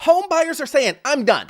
Home buyers are saying, I'm done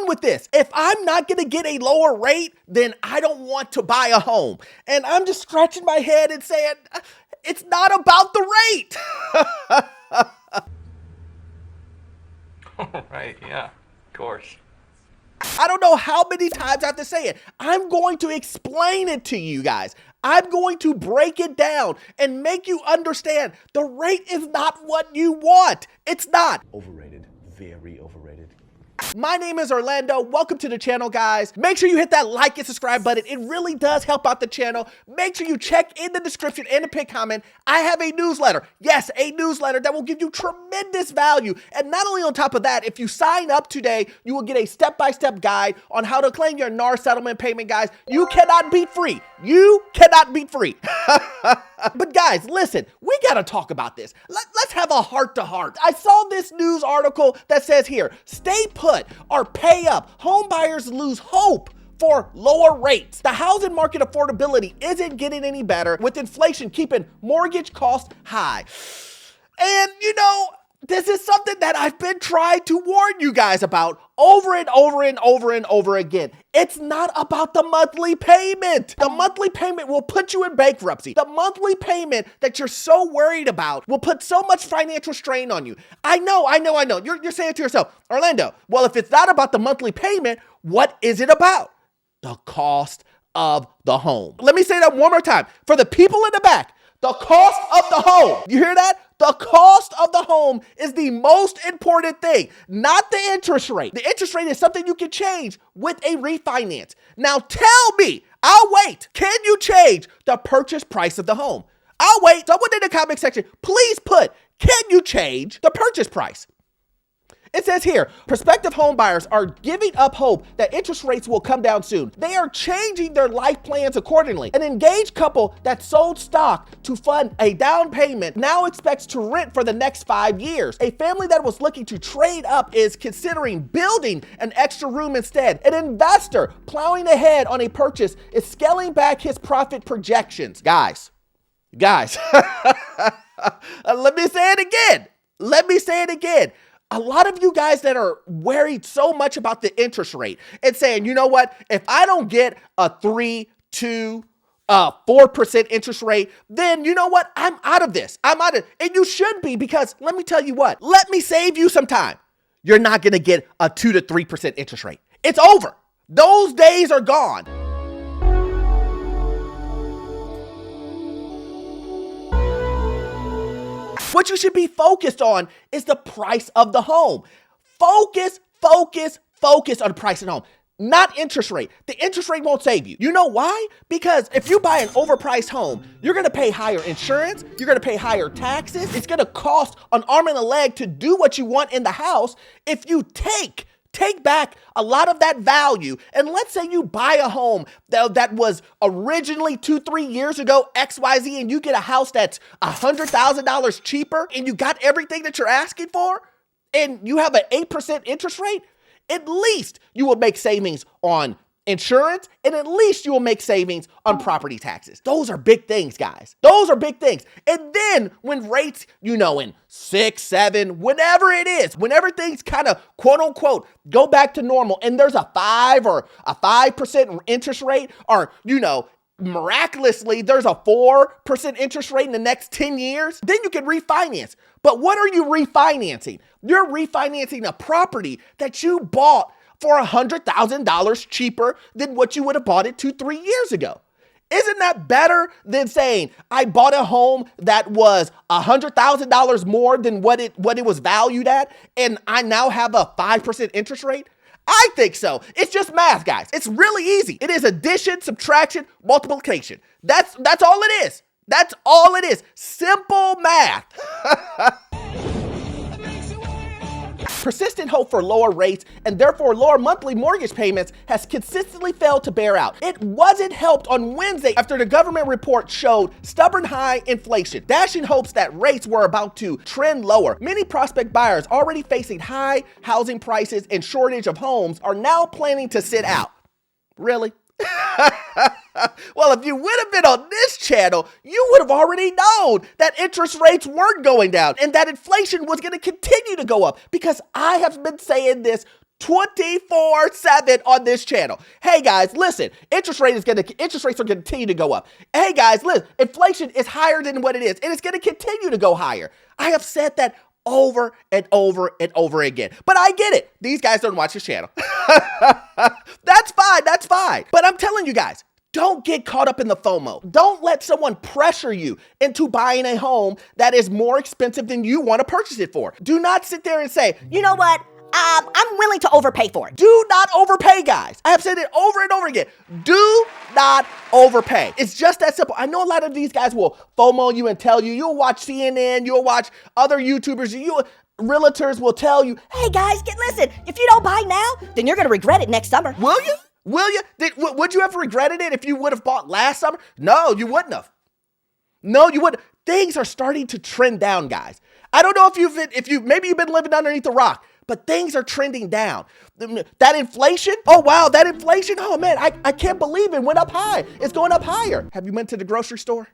with this. If I'm not gonna get a lower rate, then I don't want to buy a home. And I'm just scratching my head and saying, it's not about the rate. Right, yeah, of course. I don't know how many times I have to say it. I'm going to explain it to you guys. I'm going to break it down and make you understand the rate is not what you want. It's not. Overrated, very overrated. My name is Orlando. Welcome to the channel, guys. Make sure you hit that like and subscribe button. It really does help out the channel. Make sure you check in the description and the pinned comment. I have a newsletter. Yes, a newsletter that will give you tremendous value. And not only on top of that, if you sign up today, you will get a step-by-step guide on how to claim your NAR settlement payment, guys. You cannot beat free. You cannot beat free. But guys, listen, we gotta talk about this. Let's have a heart-to-heart. I saw this news article that says here, stay put or pay up. Home buyers lose hope for lower rates. The housing market affordability isn't getting any better with inflation keeping mortgage costs high. And you know, this is something that I've been trying to warn you guys about over and over and over and over again. It's not about the monthly payment. The monthly payment will put you in bankruptcy. The monthly payment that you're so worried about will put so much financial strain on you. I know. You're saying to yourself, Orlando, well, if it's not about the monthly payment, what is it about? The cost of the home. Let me say that one more time. For the people in the back, the cost of the home. You hear that? The cost of the home is the most important thing, not the interest rate. The interest rate is something you can change with a refinance. Now tell me, I'll wait. Can you change the purchase price of the home? I'll wait. Someone in the comment section, please put, can you change the purchase price? It says here, prospective home buyers are giving up hope that interest rates will come down soon. They are changing their life plans accordingly. An engaged couple that sold stock to fund a down payment now expects to rent for the next 5 years. A family that was looking to trade up is considering building an extra room instead. An investor plowing ahead on a purchase is scaling back his profit projections. Guys, let me say it again. A lot of you guys that are worried so much about the interest rate and saying, you know what, if I don't get a 3, 2, 4% interest rate, then you know what, I'm out of this. And you should be, because let me tell you what, let me save you some time. You're not going to get a 2 to 3% interest rate. It's over. Those days are gone. What you should be focused on is the price of the home. Focus on the price of the home, not interest rate. The interest rate won't save you. You know why? Because if you buy an overpriced home, you're gonna pay higher insurance, you're gonna pay higher taxes, it's gonna cost an arm and a leg to do what you want in the house. If you take back a lot of that value, and let's say you buy a home that was originally 2-3 years ago, XYZ, and you get a house that's $100,000 cheaper, and you got everything that you're asking for, and you have an 8% interest rate, at least you will make savings on insurance, and at least you will make savings on property taxes. Those are big things, guys. Those are big things. And then when rates, in 6, 7, whenever it is, whenever things kind of quote unquote go back to normal, and there's a 5 or a 5% interest rate, or miraculously there's a 4% interest rate in the next 10 years, then you can refinance. But what are you refinancing? You're refinancing a property that you bought for $100,000 cheaper than what you would have bought it 2-3 years ago. Isn't that better than saying I bought a home that was $100,000 more than what it was valued at, and I now have a 5% interest rate? I think so. It's just math, guys. It's really easy. It is addition, subtraction, multiplication. That's all it is. That's all it is. Simple math. Persistent hope for lower rates and therefore lower monthly mortgage payments has consistently failed to bear out. It wasn't helped on Wednesday after the government report showed stubborn high inflation, dashing hopes that rates were about to trend lower. Many prospect buyers already facing high housing prices and shortage of homes are now planning to sit out. Really? Well, if you would have been on this channel, you would have already known that interest rates weren't going down and that inflation was going to continue to go up, because I have been saying this 24/7 on this channel. Hey guys, listen, interest rates are going to continue to go up. Hey guys, listen, inflation is higher than what it is, and it's going to continue to go higher. I have said that over and over and over again. But I get it. These guys don't watch this channel. That's fine. That's fine. But I'm telling you guys, don't get caught up in the FOMO. Don't let someone pressure you into buying a home that is more expensive than you want to purchase it for. Do not sit there and say, You know what? I'm willing to overpay for it. do not overpay, guys. I have said it over and over again. Do not overpay. It's just that simple. I know a lot of these guys will FOMO you and tell you, you'll watch CNN, you'll watch other YouTubers, realtors will tell you, Hey guys, listen, if you don't buy now, then you're gonna regret it next summer. will you? Will you? Would you have regretted it if you would have bought last summer? No, you wouldn't have. No, you wouldn't. Things are starting to trend down, guys. I don't know if maybe you've been living underneath a rock, but things are trending down. That inflation, oh wow, that inflation, oh man, I can't believe it went up high. It's going up higher. Have you went to the grocery store?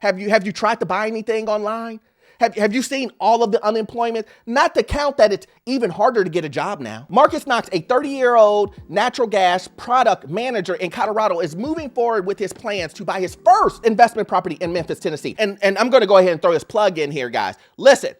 Have you tried to buy anything online? Have you seen all of the unemployment? Not to count that it's even harder to get a job now. Marcus Knox, a 30-year-old natural gas product manager in Colorado, is moving forward with his plans to buy his first investment property in Memphis, Tennessee. And I'm going to go ahead and throw this plug in here, guys. Listen,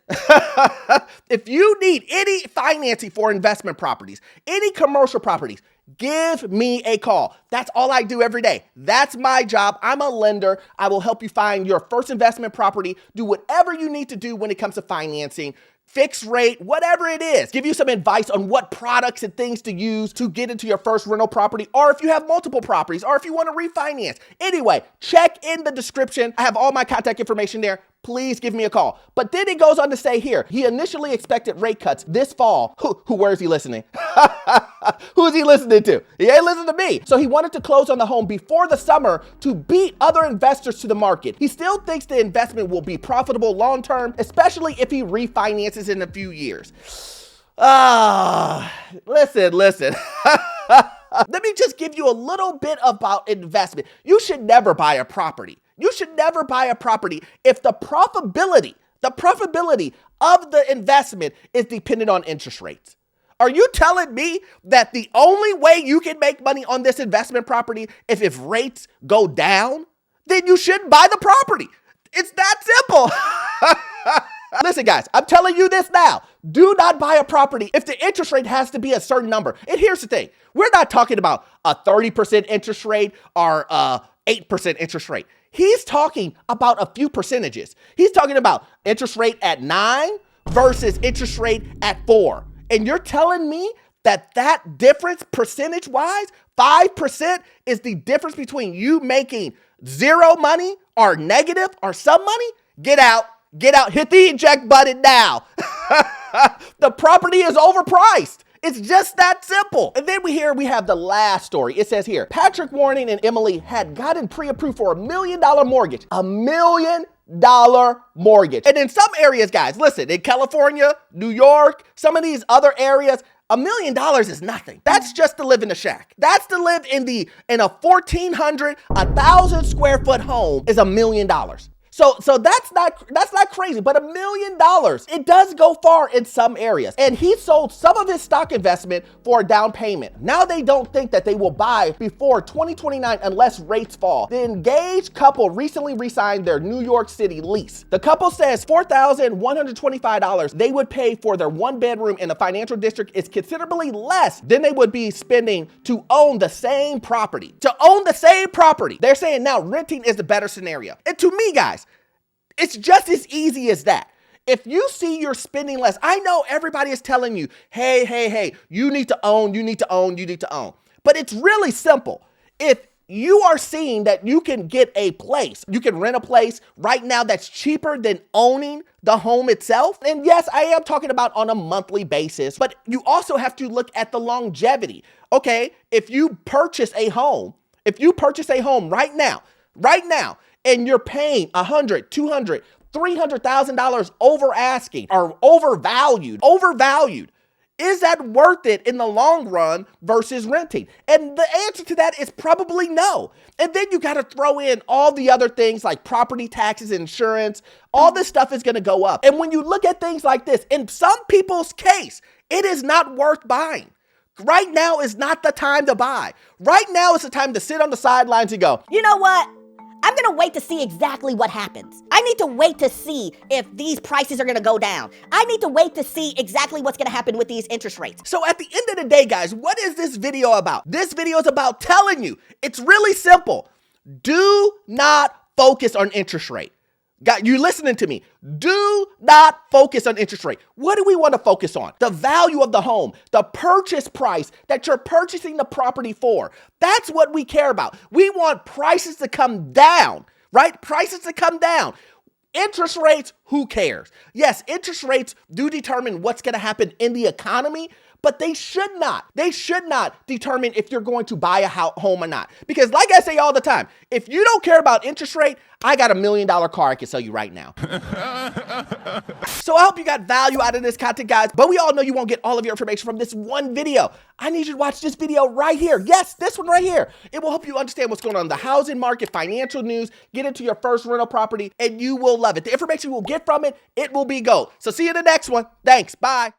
if you need any financing for investment properties, any commercial properties, give me a call. That's all I do every day. That's my job. I'm a lender. I will help you find your first investment property, do whatever you need to do when it comes to financing, fixed rate, whatever it is. Give you some advice on what products and things to use to get into your first rental property, or if you have multiple properties, or if you want to refinance. Anyway, check in the description. I have all my contact information there. Please give me a call. But then it goes on to say here, he initially expected rate cuts this fall. Where is he listening? Who is he listening to? He ain't listening to me. So he wanted to close on the home before the summer to beat other investors to the market. He still thinks the investment will be profitable long-term, especially if he refinances in a few years. Listen. Let me just give you a little bit about investment. You should never buy a property. You should never buy a property if the profitability of the investment is dependent on interest rates. Are you telling me that the only way you can make money on this investment property is if rates go down? Then you shouldn't buy the property. It's that simple. Listen, guys, I'm telling you this now. Do not buy a property if the interest rate has to be a certain number. And here's the thing. We're not talking about a 30% interest rate or a 8% interest rate. He's talking about a few percentages. He's talking about interest rate at 9 versus interest rate at 4. And you're telling me that difference percentage-wise, 5% is the difference between you making zero money or negative or some money? Get out. Hit the eject button now. The property is overpriced. It's just that simple. And then we have the last story. It says here, Patrick, Warren, and Emily had gotten pre-approved for $1 million mortgage. $1 million mortgage. And in some areas, guys, listen, in California, New York, some of these other areas, $1 million is nothing. That's just to live in a shack. That's to live in a 1,400, 1,000 square foot home is $1 million. So that's not crazy, but $1 million, it does go far in some areas. And he sold some of his stock investment for a down payment. Now they don't think that they will buy before 2029 unless rates fall. The engaged couple recently re-signed their New York City lease. The couple says $4,125 they would pay for their one bedroom in the financial district is considerably less than they would be spending to own the same property. They're saying now renting is the better scenario. And to me, guys, it's just as easy as that. If you see you're spending less, I know everybody is telling you, hey, you need to own. But it's really simple. If you are seeing that you can get a place, you can rent a place right now that's cheaper than owning the home itself. And yes, I am talking about on a monthly basis, but you also have to look at the longevity. Okay, if you purchase a home right now, and you're paying $100,000, $200,000, $300,000 over asking or overvalued, Is that worth it in the long run versus renting? And the answer to that is probably no. And then you got to throw in all the other things like property taxes, insurance, all this stuff is going to go up. And when you look at things like this, in some people's case, it is not worth buying. Right now is not the time to buy. Right now is the time to sit on the sidelines and go, You know what? I'm gonna wait to see exactly what happens. I need to wait to see if these prices are gonna go down. I need to wait to see exactly what's gonna happen with these interest rates. So at the end of the day, guys, what is this video about? This video is about telling you, it's really simple. Do not focus on interest rate. You listening to me? Do not focus on interest rate. What do we want to focus on? The value of the home, the purchase price that you're purchasing the property for. That's what we care about. We want prices to come down, right? Prices to come down. Interest rates, who cares? Yes, interest rates do determine what's going to happen in the economy, but they should not determine if you're going to buy a home or not. Because like I say all the time, if you don't care about interest rate, I got $1 million car I can sell you right now. So I hope you got value out of this content, guys, but we all know you won't get all of your information from this one video. I need you to watch this video right here. Yes, this one right here. It will help you understand what's going on in the housing market, financial news, get into your first rental property, and you will love it. The information you will get from it, it will be gold. So see you in the next one. Thanks. Bye.